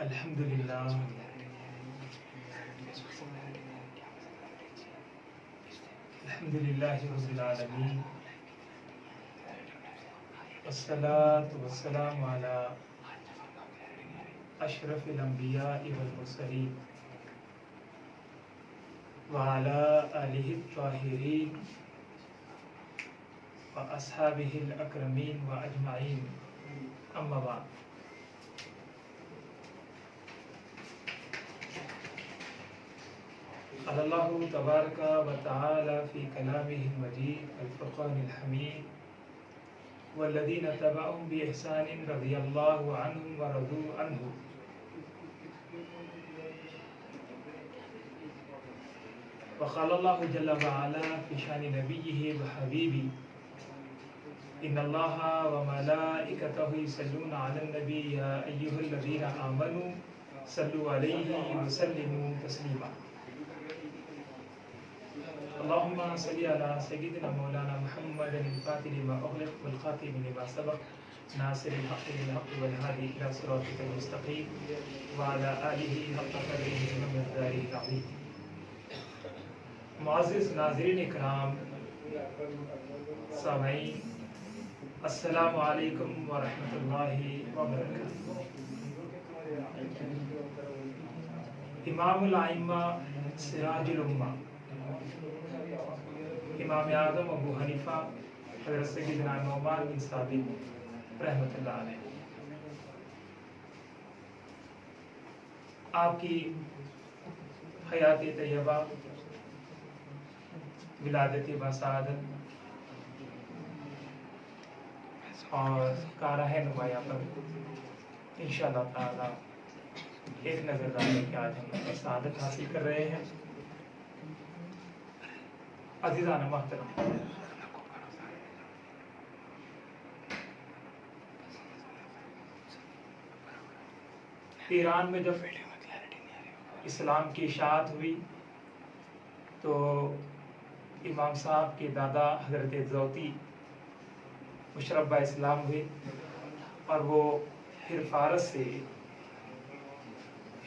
الحمدللہ الحمدللہ رب العالمین والصلاة والسلام علی اشرف الانبیاء والمرسلین وعلی آلہ الطاہرین واصحابہ الاکرمین واجمعین اما بعد. قال اللہ تبارک و تعالی فی کلامہ المجید الفرقان الحمید والذین تبعهم بإحسان رضی اللہ عنہم ورضوا عنہ. وقال اللہ جل وعلا فی شان نبیہ وحبیبہ ان اللہ وملائکتہ یصلون علی النبی یا ایھا الذین آمنوا صلوا علیہ وسلموا تسلیما. اللهم صل على سيدنا مولانا محمد الفاتح لما أغلق والخاتم لما سبق ناصر الحق بالحق والهادي إلى صراطك المستقيم وعلى آله حق قدره ومقداره العظيم. معزز ناظرین اکرام سامعین، السلام علیکم ورحمۃ اللہ وبرکاتہ. امام الائمہ سراج الامہ امام اعظم ابو حنیفہ حضرت سیدنا نعمان بن ثابت رحمۃ اللہ علیہ، آپ کی حیات طیبہ ولادت بسعادت اور کارہ نمایاں پر انشاءاللہ تعالی ایک نظر ڈالنے کے آج ہم سعادت حاصل کر رہے ہیں. عزیزان محترم، ایران میں جب اسلام کی اشاعت ہوئی تو امام صاحب کے دادا حضرت زوتی مشربہ اسلام ہوئے اور وہ پھر فارس سے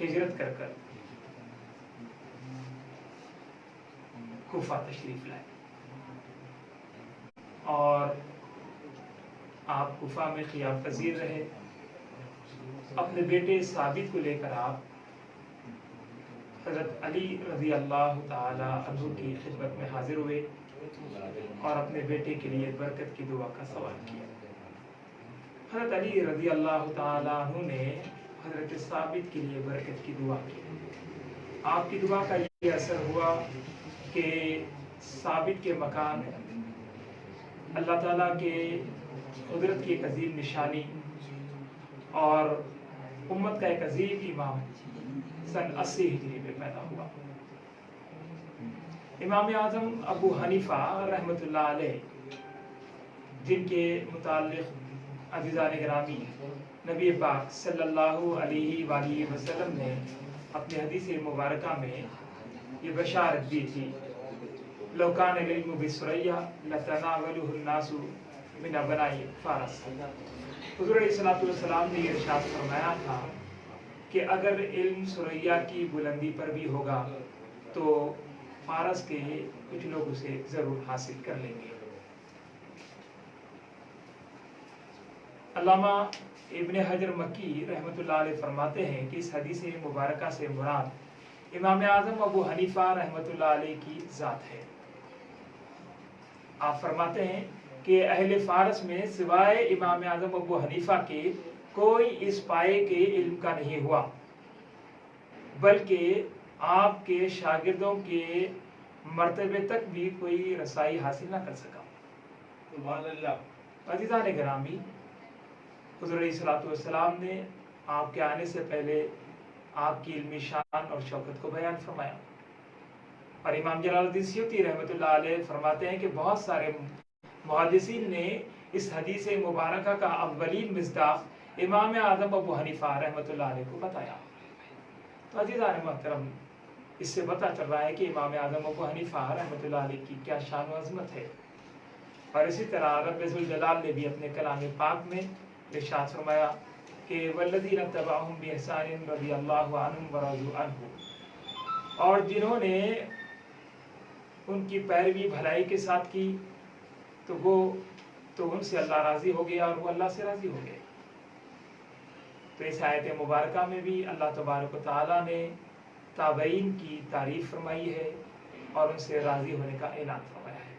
ہجرت کر کر کوفہ تشریف لائے اور آپ کوفہ میں قیام پذیر رہے. اپنے بیٹے ثابت کو لے کر آپ حضرت علی رضی اللہ تعالی عنہ کی خدمت میں حاضر ہوئے اور اپنے بیٹے کے لیے برکت کی دعا کا سوال کیا. حضرت علی رضی اللہ تعالی عنہ نے حضرت ثابت کے لیے برکت کی دعا کی. آپ کی دعا کا یہ اثر ہوا کہ ثابت کے مکان اللہ تعالیٰ کے قدرت کی ایک عظیم نشانی اور امت کا ایک عظیم امام سن 80 ہجری میں پیدا ہوا. امام اعظم ابو حنیفہ رحمۃ اللہ علیہ، جن کے متعلق عزیزان گرامی نبی پاک صلی اللہ علیہ وآلہ وسلم نے اپنے حدیث مبارکہ میں یہ بشارت دی تھی، لو کان العلم بسریا لتناولہ الناس من ابناء فارس. حضور علیہ الصلوۃ والسلام نے یہ ارشاد فرمایا تھا کہ اگر علم سریا کی بلندی پر بھی ہوگا تو فارس کے کچھ لوگ اسے ضرور حاصل کر لیں گے. علامہ ابن حجر مکی رحمۃ اللہ علیہ فرماتے ہیں کہ اس حدیث مبارکہ سے مراد امام اعظم ابو حنیفہ رحمۃ اللہ علیہ کی ذات ہے. آپ فرماتے ہیں کہ اہل فارس میں سوائے امام اعظم ابو حنیفہ کے کوئی اس پائے کے علم کا نہیں ہوا، بلکہ آپ کے شاگردوں کے مرتبے تک بھی کوئی رسائی حاصل نہ کر سکا. سبحان اللہ. عزیزان گرامی، حضور علیہ الصلوۃ والسلام نے آپ کے آنے سے پہلے آپ کی علمی شان اور شوکت کو بیان فرمایا. اور امام جلال الدین سیوطی رحمۃ اللہ علیہ فرماتے ہیں کہ بہت سارے محدثین نے اس حدیث مبارکہ کا اولین مصداق امام اعظم ابو حنیفہ رحمۃ اللہ علیہ کو بتایا. تو عزیزان محترم، اس سے پتہ چل رہا ہے کہ امام اعظم ابو حنیفہ رحمۃ اللہ علیہ کی کیا شان و عظمت ہے. اور اسی طرح رب ذوالجلال نے بھی اپنے کلام پاک میں ارشاد فرمایا کہ والذین تبعہم بإحسان رضی اللہ عنہم ورضوا عنہ، اور جنہوں نے ان کی پیروی بھلائی کے ساتھ کی تو ان سے اللہ راضی ہو گیا اور وہ اللہ سے راضی ہو گئے۔ تو اس آیت مبارکہ میں بھی اللہ تبارک و تعالیٰ نے تابعین کی تعریف فرمائی ہے اور ان سے راضی ہونے کا اعلان فرمایا ہے۔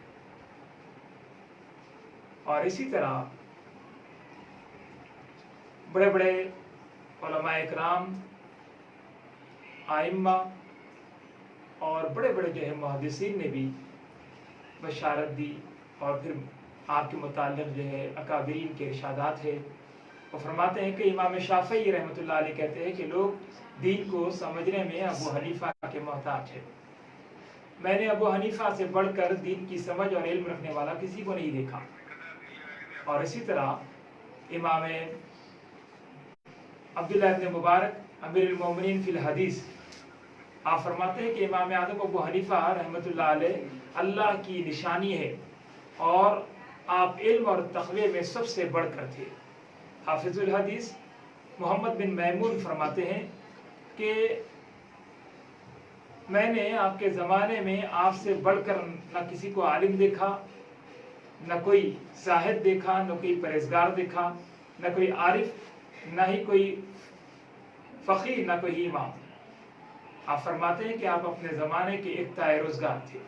اور اسی طرح بڑے بڑے علماء اکرام، ائمہ اور بڑے بڑے جو ہے محدثین نے بھی بشارت دی، اور پھر آپ کے متعلق جو ہے اکابرین کے ارشادات ہے۔ وہ فرماتے ہیں کہ امام شافعی رحمۃ اللہ علیہ کہتے ہیں کہ لوگ دین کو سمجھنے میں ابو حنیفہ کے محتاج ہے۔ میں نے ابو حنیفہ سے بڑھ کر دین کی سمجھ اور علم رکھنے والا کسی کو نہیں دیکھا۔ اور اسی طرح امام عبداللہ ابن مبارک امیر المومنین فی الحدیث، آپ فرماتے ہیں کہ امام اعظم ابو حنیفہ رحمۃ اللہ علیہ اللہ کی نشانی ہے، اور آپ علم اور تقوی میں سب سے بڑھ کر تھے۔ حافظ الحدیث محمد بن میمون فرماتے ہیں کہ میں نے آپ کے زمانے میں آپ سے بڑھ کر نہ کسی کو عالم دیکھا، نہ کوئی زاہد دیکھا، نہ کوئی پرہیزگار دیکھا، نہ کوئی عارف، نہ ہی کوئی فقیہ، نہ کوئی امام۔ آپ فرماتے ہیں کہ آپ اپنے زمانے کے ایک تائے روزگار تھے۔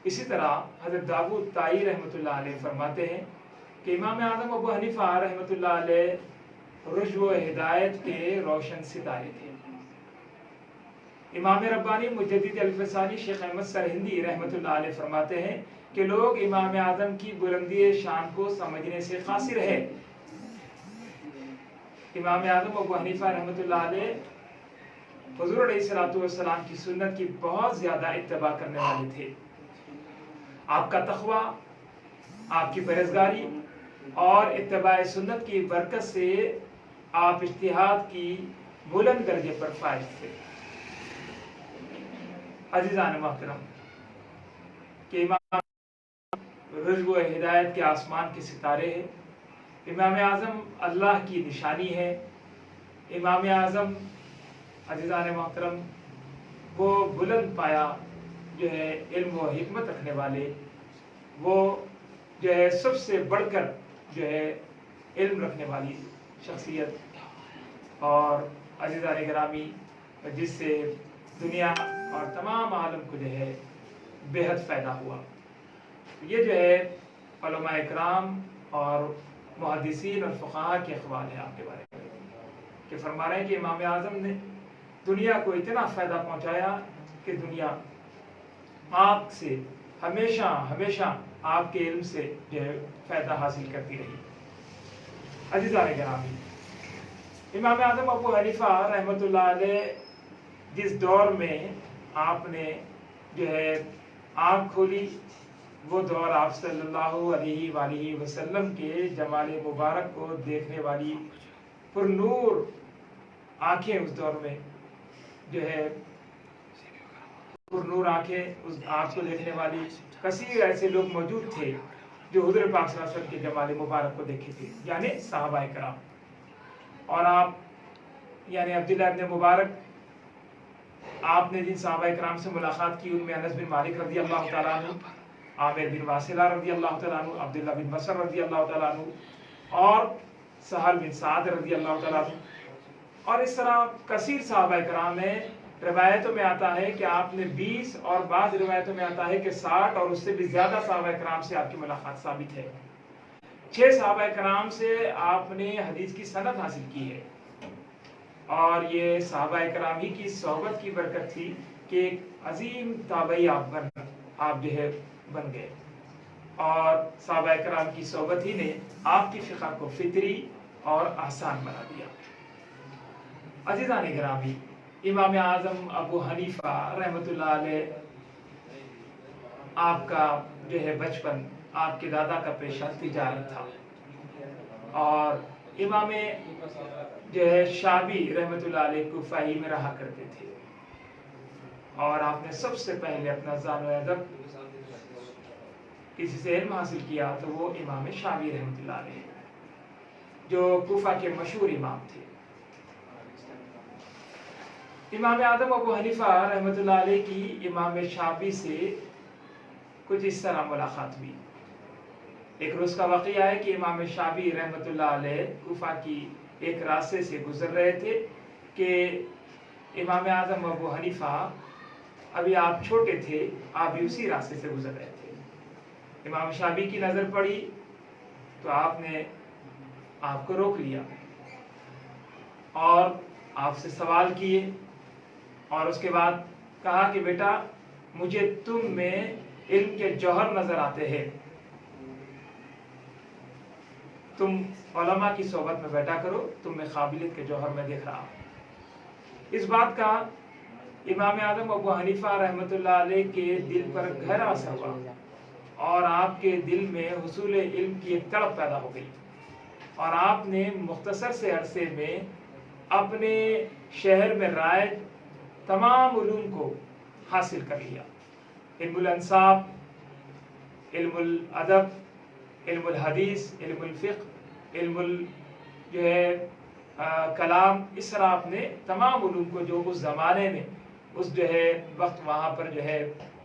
اسی طرح حضرت داؤد طائی رحمۃ اللہ علیہ فرماتے ہیں کہ امام اعظم ابو حنیفہ رحمۃ اللہ علیہ رشد و ہدایت کے روشن ستارے تھے۔ امام ربانی مجدد الفسانی شیخ احمد سرہندی رحمۃ اللہ علیہ فرماتے ہیں کہ لوگ امام اعظم کی بلندی شان کو سمجھنے سے قاصر ہے۔ امام اعظم ابو حنیفہ رحمۃ اللہ علیہ حضور علیہ الصلوۃ والسلام کی سنت کی بہت زیادہ اتباع کرنے والے تھے۔ آپ کا تقویٰ، آپ کی پرہیزگاری اور اتباع سنت کی برکت سے آپ اجتہاد کی بلند درجے پر فائز تھے۔ عزیزان محترم، کہ امام رزق و ہدایت کے آسمان کے ستارے ہیں، امام اعظم اللہ کی نشانی ہے۔ امام اعظم عزیزان محترم وہ بلند پایا جو ہے علم و حکمت رکھنے والے، وہ جو ہے سب سے بڑھ کر جو ہے علم رکھنے والی شخصیت، اور عزیزان گرامی جس سے دنیا اور تمام عالم کو جو ہے بے حد فائدہ ہوا۔ یہ جو ہے علماء اکرام اور محدثین اور فقہاء کے اقوال ہیں آپ کے بارے میں، کہ فرما رہے ہیں کہ امام اعظم نے دنیا کو اتنا فائدہ پہنچایا کہ دنیا آپ سے ہمیشہ ہمیشہ آپ کے علم سے جو ہے فائدہ حاصل کرتی رہی۔ عزیزان گرامی، امام اعظم ابو حنیفہ رحمۃ اللہ علیہ جس دور میں آپ نے جو ہے آنکھ کھولی، وہ دور آپ صلی اللہ علیہ وآلہ وسلم کے جمال مبارک کو دیکھنے والی پر نور آنکھیں، اس دور میں جو ہے پر نور آنکھیں، اس آنکھ کو دیکھنے والی کثیر ایسے لوگ موجود تھے جو حضور پاک صلی اللہ علیہ وسلم کے جمال مبارک کو دیکھے تھے، یعنی صحابہ کرام۔ اور آپ یعنی عبداللہ ابن مبارک، آپ نے جن صحابہ کرام سے ملاقات کی ان میں انس بن مالک رضی اللہ تعالیٰ عنہ، عامر بن واصلہ رضی اللہ تعالیٰ عنہ، عبداللہ بن بصر رضی اللہ تعالیٰ عنہ، اور سہل بن سعد رضی اللہ تعالیٰ عنہ، اور اس طرح کثیر صحابہ کرام ہیں۔ روایتوں میں آتا ہے کہ آپ نے 20 اور بعض روایتوں میں آتا ہے کہ 60 اور اس سے بھی زیادہ صحابہ کرام سے آپ کی ملاقات ثابت ہے۔ 6 صحابہ کرام سے آپ نے حدیث کی سند حاصل کی ہے، اور یہ صحابہ کرام ہی کی صحبت کی برکت تھی کہ ایک عظیم تابعی آپ جو ہے بن گئے، اور صحابہ کرام کی صحبت ہی نے آپ کی فقہ کو فطری اور آسان بنا دیا۔ عزیزان گرامی، امام اعظم ابو حنیفہ رحمۃ اللہ علیہ، آپ کا جو ہے بچپن آپ کے دادا کا پیشہ تجارت تھا، اور امام جو ہے شعبی رحمۃ اللہ علیہ کوفہ میں رہا کرتے تھے، اور آپ نے سب سے پہلے اپنا ذان و ادب کسی سے علم حاصل کیا تو وہ امام شعبی رحمۃ اللہ علیہ۔ جو کوفہ کے مشہور امام تھے۔ امام اعظم ابو حنیفہ رحمۃ اللہ علیہ کی امام شافعی سے کچھ اس طرح ملاقات ہوئی۔ ایک روز کا واقعہ ہے کہ امام شافعی رحمۃ اللہ علیہ کوفہ کی ایک راستے سے گزر رہے تھے کہ امام اعظم ابو حنیفہ ابھی آپ چھوٹے تھے، آپ بھی اسی راستے سے گزر رہے تھے۔ امام شافعی کی نظر پڑی تو آپ نے آپ کو روک لیا اور آپ سے سوال کیے، اور اس کے بعد کہا کہ بیٹا مجھے تم میں علم کے جوہر نظر آتے ہیں، تم علماء کی صحبت میں بیٹھا کرو، تم میں قابلیت کے جوہر میں دیکھ رہا ہوں۔ اس بات کا امام اعظم ابو حنیفہ رحمۃ اللہ علیہ کے دل پر گہرا اثر ہوا اور آپ کے دل میں حصول علم کی ایک تڑپ پیدا ہو گئی، اور آپ نے مختصر سے عرصے میں اپنے شہر میں رائج تمام علوم کو حاصل کر لیا۔ علم الانصاب، علم الادب، علم الحدیث، علم الفقہ، علم جو ہے کلام، اس طرح آپ نے تمام علوم کو جو اس زمانے میں اس جو ہے وقت وہاں پر جو ہے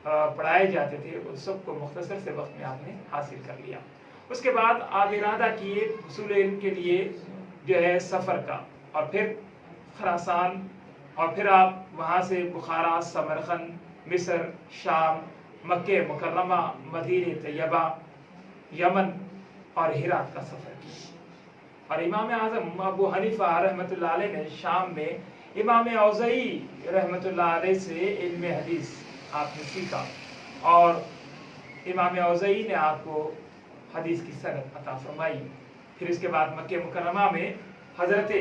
پڑھائے جاتے تھے، ان سب کو مختصر سے وقت میں آپ نے حاصل کر لیا۔ اس کے بعد آپ ارادہ کیے حصول علم کے لیے جو ہے سفر کا، اور پھر خراسان، اور پھر آپ وہاں سے بخارا، سمرقند، مصر، شام، مکہ مکرمہ، مدینہ طیبہ، یمن اور ہرات کا سفر کیا۔ اور امام اعظم ابو حنیفہ رحمۃ اللہ علیہ نے شام میں امام اوزاعی رحمۃ اللہ علیہ سے علم حدیث آپ نے سیکھا، اور امام اوزاعی نے آپ کو حدیث کی سند عطا فرمائی۔ پھر اس کے بعد مکہ مکرمہ میں حضرت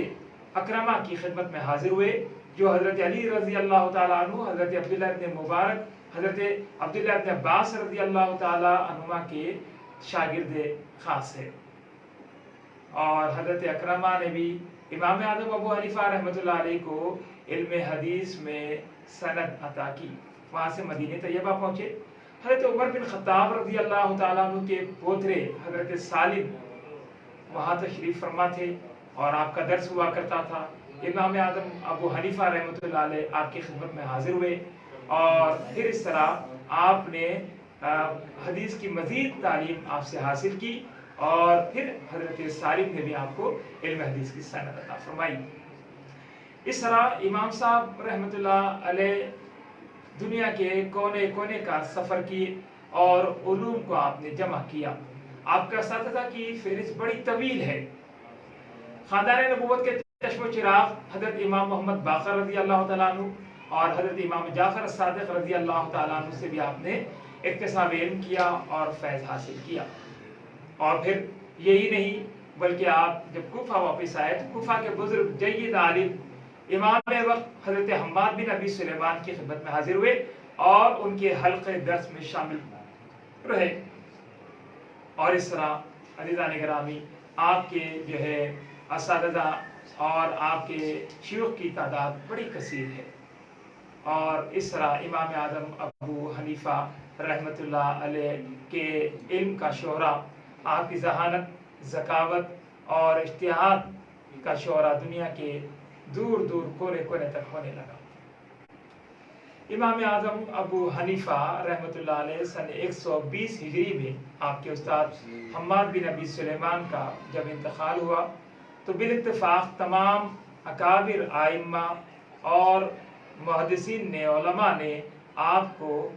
اکرمہ کی خدمت میں حاضر ہوئے، جو حضرت علی رضی اللہ تعالیٰ عنہ، حضرت عبداللہ ابن مبارک، حضرت عبداللہ ابن عباس رضی اللہ تعالیٰ عنہما کے شاگرد خاص ہے۔ اور حضرت اکرمہ نے بھی امام اعظم ابو حنیفہ رحمۃ اللہ علیہ کو علم حدیث میں سند عطا کی۔ وہاں سے مدینہ طیبہ پہنچے۔ حضرت عمر بن خطاب رضی اللہ تعالیٰ عنہ کے پوترے حضرت سالم وہاں تشریف فرما تھے اور آپ کا درس ہوا کرتا تھا۔ امام اعظم ابو حنیفہ رحمۃ اللہ علیہ آپ کی خدمت میں حاضر ہوئے، اور پھر اس طرح آپ نے حدیث کی مزید تعلیم آپ سے حاصل کی، اور پھر حضرت سالم نے بھی آپ کو علم حدیث کی سند عطا فرمائی۔ اس طرح امام صاحب رحمۃ اللہ علیہ دنیا کے کونے کونے کا سفر کی اور علوم کو آپ نے جمع کیا۔ آپ کا اساتذہ کی فہرست بڑی طویل ہے۔ خاندان نبوت کے چشم و چراغ حضرت امام محمد باقر رضی اللہ تعالیٰ عنہ اور حضرت امام جعفر الصادق رضی اللہ تعالیٰ عنہ سے بھی آپ نے اکتساب علم کیا اور فیض حاصل کیا۔ اور پھر یہی نہیں بلکہ آپ جب کوفہ واپس آئے تو کوفہ کے بزرگ جید عالم امام وقت حضرت حماد بن ابی سلیمان کی خدمت میں حاضر ہوئے اور ان کے حلقے درس میں شامل رہے۔ اور اس طرح عزیزان گرامی آپ کے جو ہے اساتذہ اور آپ کے شیوخ کی تعداد بڑی کثیر ہے، اور اس طرح امام اعظم ابو حنیفہ رحمۃ اللہ علیہ کے علم کا شہرہ، آپ کی ذہانت، ذکاوت اور اجتہاد کا شہرہ دنیا کے دور دور کونے کونے تک ہونے لگا۔ امام اعظم ابو حنیفہ رحمۃ اللہ علیہ سن 120 ہجری میں آپ کے استاد حماد بن ابی سلیمان کا جب انتقال ہوا تو بالاتفاق تمام اکابر ائمہ اور محدثین نے، علماء نے آپ کو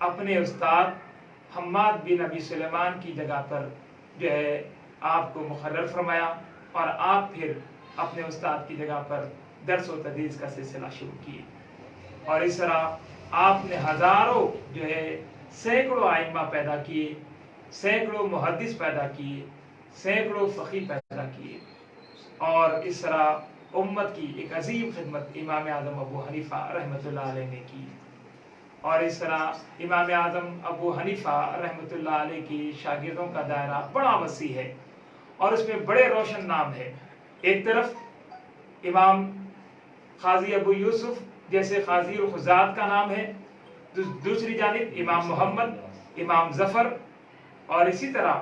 اپنے استاد حماد بن ابی سلیمان کی جگہ پر جو ہے آپ کو مقرر فرمایا، اور آپ پھر اپنے استاد کی جگہ پر درس و تدریس کا سلسلہ شروع کیے۔ اور اس طرح آپ نے ہزاروں جو ہے سینکڑوں ائمہ پیدا کیے، سینکڑوں محدث پیدا کیے، سینکڑوں فقیہ پیدا کیے، اور اس طرح امت کی ایک عظیم خدمت امام اعظم ابو حنیفہ رحمۃ اللہ علیہ نے کی۔ اور اس طرح امام اعظم ابو حنیفہ رحمۃ اللہ علیہ کی شاگردوں کا دائرہ بڑا وسیع ہے، اور اس میں بڑے روشن نام ہے۔ ایک طرف امام قاضی ابو یوسف جیسے قاضی القضات کا نام ہے، دوسری جانب امام محمد، امام ظفر، اور اسی طرح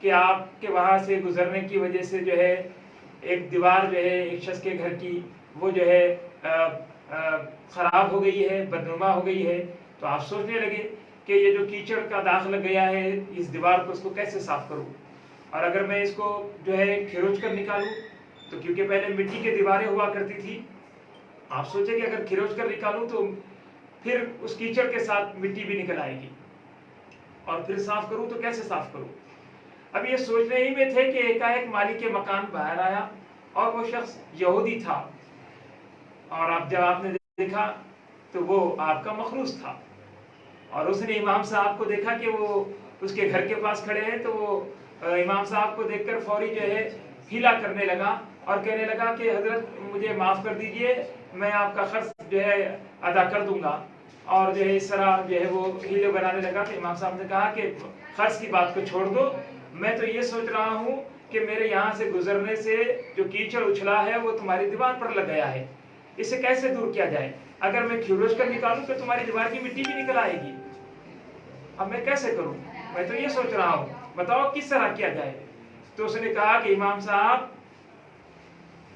کہ آپ کے وہاں سے گزرنے کی وجہ سے جو ہے ایک دیوار جو ہے ایک شخص کے گھر کی وہ جو ہے خراب ہو گئی ہے، بدنما ہو گئی ہے، تو آپ سوچنے لگے کہ یہ جو کیچڑ کا داغ لگ گیا ہے اس دیوار کو، اس کو کیسے صاف کروں، اور اگر میں اس کو جو ہے کھروچ کر نکالوں تو کیونکہ پہلے مٹی کی دیواریں ہوا کرتی تھی، آپ سوچیں کہ اگر کھروچ کر نکالوں تو پھر اس کیچڑ کے ساتھ مٹی بھی نکل آئے گی، اور پھر صاف کروں تو کیسے صاف کروں۔ اب یہ سوچنے ہی میں تھے کہ ایک مالک مکان باہر آیا اور وہ شخص یہودی تھا، اور اب جب آپ نے دیکھا تو وہ آپ کا مخلوص تھا، اور اس نے امام صاحب کو دیکھا کہ وہ اس کے گھر کے پاس کھڑے ہیں، تو وہ امام صاحب کو دیکھ کر فوری جو ہے ہیلا کرنے لگا اور کہنے لگا کہ حضرت مجھے معاف کر دیجئے، میں آپ کا خرچ جو ہے ادا کر دوں گا، اور جو ہے اس طرح جو ہے وہ ہیلے بنانے لگا۔ تو امام صاحب نے کہا کہ خرچ کی بات کو چھوڑ دو، میں تو یہ سوچ رہا ہوں کہ میرے یہاں سے گزرنے سے جو کیچڑ اچھلا ہے وہ تمہاری دیوار پر لگ گیا ہے، اسے کیسے دور کیا جائے، اگر میں کھروچ کر نکالوں تو تمہاری دیوار کی مٹی بھی نکل آئے گی، اب میں کیسے کروں، میں تو یہ سوچ رہا ہوں، بتاؤ کس طرح کیا جائے۔ تو اس نے کہا کہ امام صاحب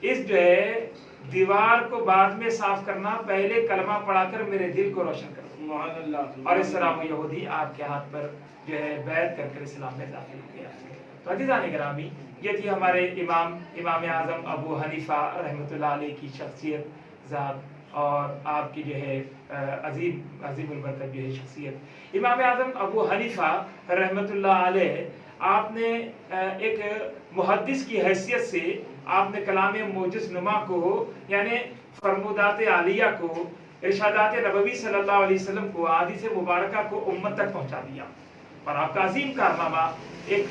اس جو ہے دیوار کو بعد میں صاف کرنا، پہلے کلمہ پڑھا کر میرے دل کو روشن کر دو، اور اس طرح وہ یہودی آپ کے ہاتھ پر جو ہے بیعت کر کر اسلام میں داخل ہو گیا۔ تو عزیزان گرامی، یہ تھی ہمارے امام اعظم ابو حنیفہ رحمۃ اللہ علیہ کی شخصیت، ذات، اور آپ کی جو ہے عظیم البرکت جو ہے شخصیت۔ امام اعظم ابو حنیفہ رحمۃ اللہ علیہ، آپ نے ایک محدث کی حیثیت سے آپ نے کلام موجز نما کو، یعنی فرمودات عالیہ کو، ارشادات نبوی صلی اللہ علیہ وسلم کو، احادیث مبارکہ کو امت تک پہنچا دیا، اور آپ کا عظیم کارنامہ ایک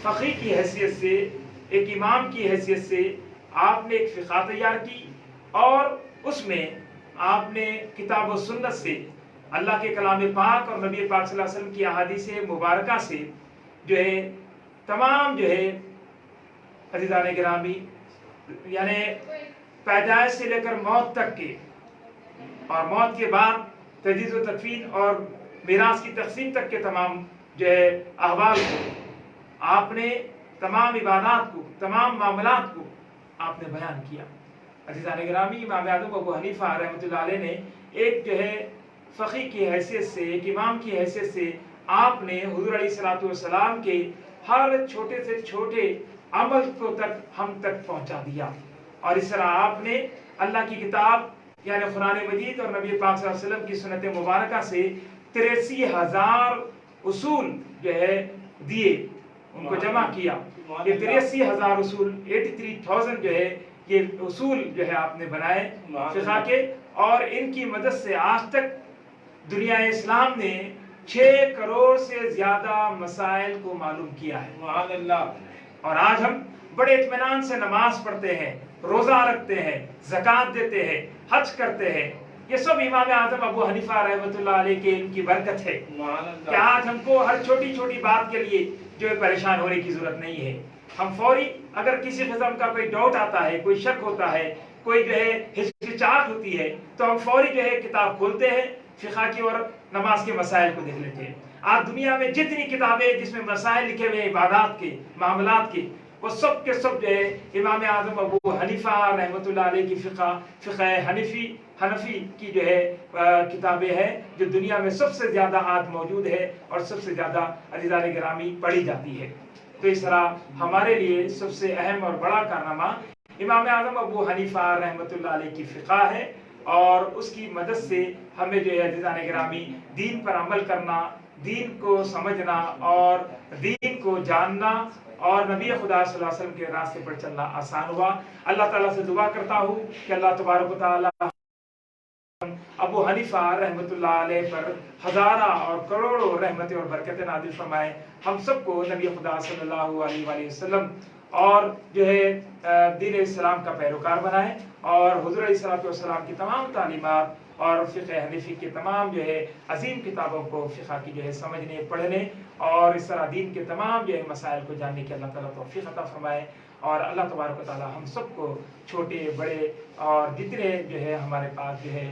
فقیہ کی حیثیت سے، ایک امام کی حیثیت سے آپ نے ایک فقہ تیار کی، اور اس میں آپ نے کتاب و سنت سے، اللہ کے کلام پاک اور نبی پاک صلی اللہ علیہ وسلم کی احادیث مبارکہ سے جو ہے تمام جو ہے عزیزان گرامی، یعنی پیدائش سے لے کر موت تک کے، اور موت کے بعد تجہیز و تدفین اور میراث کی تقسیم تک کے تمام جو ہے احوال کو، آپ نے تمام عبادات کو، تمام معاملات کو آپ نے بیان کیا۔ عزیزان گرامی، امام اعظم ابو حنیفہ رحمۃ اللہ علیہ نے ایک جو ہے فقیہ کی حیثیت سے، ایک امام کی حیثیت سے، آپ نے حضور علیہ الصلوۃ والسلام کے ہر چھوٹے سے چھوٹے عمل کو تک ہم تک پہنچا دیا، اور اس طرح آپ نے اللہ کی کتاب یعنی قرآن مجید اور نبی پاک صلی اللہ علیہ وسلم کی سنت مبارکہ سے 83,000 اصول جو ہے دیے، ان کو جمع کیا۔ یہ 83,000 اصول، 83,000 جو ہے یہ اصول جو ہے آپ نے بنائے فقہ کے، اور ان کی مدد سے آج تک دنیا اسلام نے 6 کروڑ سے زیادہ مسائل کو معلوم کیا ہے، اور آج ہم بڑے اطمینان سے نماز پڑھتے ہیں، روزہ رکھتے ہیں، زکوٰۃ دیتے ہیں، حج کرتے ہیں۔ یہ سب امام اعظم ابو حنیفہ رحمۃ اللہ علیہ کے علم کی برکت ہے کہ آج ہم کو ہر چھوٹی چھوٹی بات کے لیے جو ہے پریشان ہونے کی ضرورت نہیں ہے۔ ہم فوری اگر کسی قسم کا کوئی ڈاؤٹ آتا ہے، کوئی شک ہوتا ہے، کوئی جو ہے ہچکچاہٹ ہوتی ہے، تو ہم فوری جو ہے کتاب کھولتے ہیں فقہ کی اور نماز کے مسائل کو دیکھ لیتے ہیں۔ آج دنیا میں جتنی کتابیں جس میں مسائل لکھے ہوئے ہیں عبادات کے، معاملات کے، وہ سب کے سب جو ہے امام اعظم ابو حنیفہ رحمۃ اللہ علیہ کی فقہ حنفی کی جو ہے کتابیں ہیں، جو دنیا میں سب سے زیادہ آج موجود ہے اور سب سے زیادہ عزیزان گرامی پڑھی جاتی ہے۔ تو اس طرح ہمارے لیے سب سے اہم اور بڑا کارنامہ امام اعظم ابو حنیفہ رحمۃ اللہ علیہ کی فقہ ہے، اور اس کی مدد سے ہمیں جو ہے عزیزان گرامی دین پر عمل کرنا، دین کو سمجھنا اور دین کو جاننا اور نبی خدا صلی اللہ علیہ وسلم کے راستے پر چلنا آسان ہوا۔ اللہ تعالیٰ سے دعا کرتا ہوں کہ اللہ تبارک و تعالیٰ ابو حنیفہ رحمۃ اللہ علیہ پر ہزارہ اور کروڑوں رحمتیں اور برکتیں نازل فرمائے، ہم سب کو نبی خدا صلی اللہ علیہ وآلہ وسلم اور جو ہے دین اسلام کا پیروکار بنائے، اور حضور علیہ السلام کی تمام تعلیمات اور فقہ حنفی کے تمام جو ہے عظیم کتابوں کو فقہ کی جو ہے سمجھنے، پڑھنے اور اس طرح دین کے تمام جو ہے مسائل کو جاننے کی اللہ تعالیٰ توفیق عطا فرمائے۔ اور اللہ تبارک و تعالیٰ ہم سب کو چھوٹے بڑے اور جتنے جو ہے ہمارے پاس جو ہے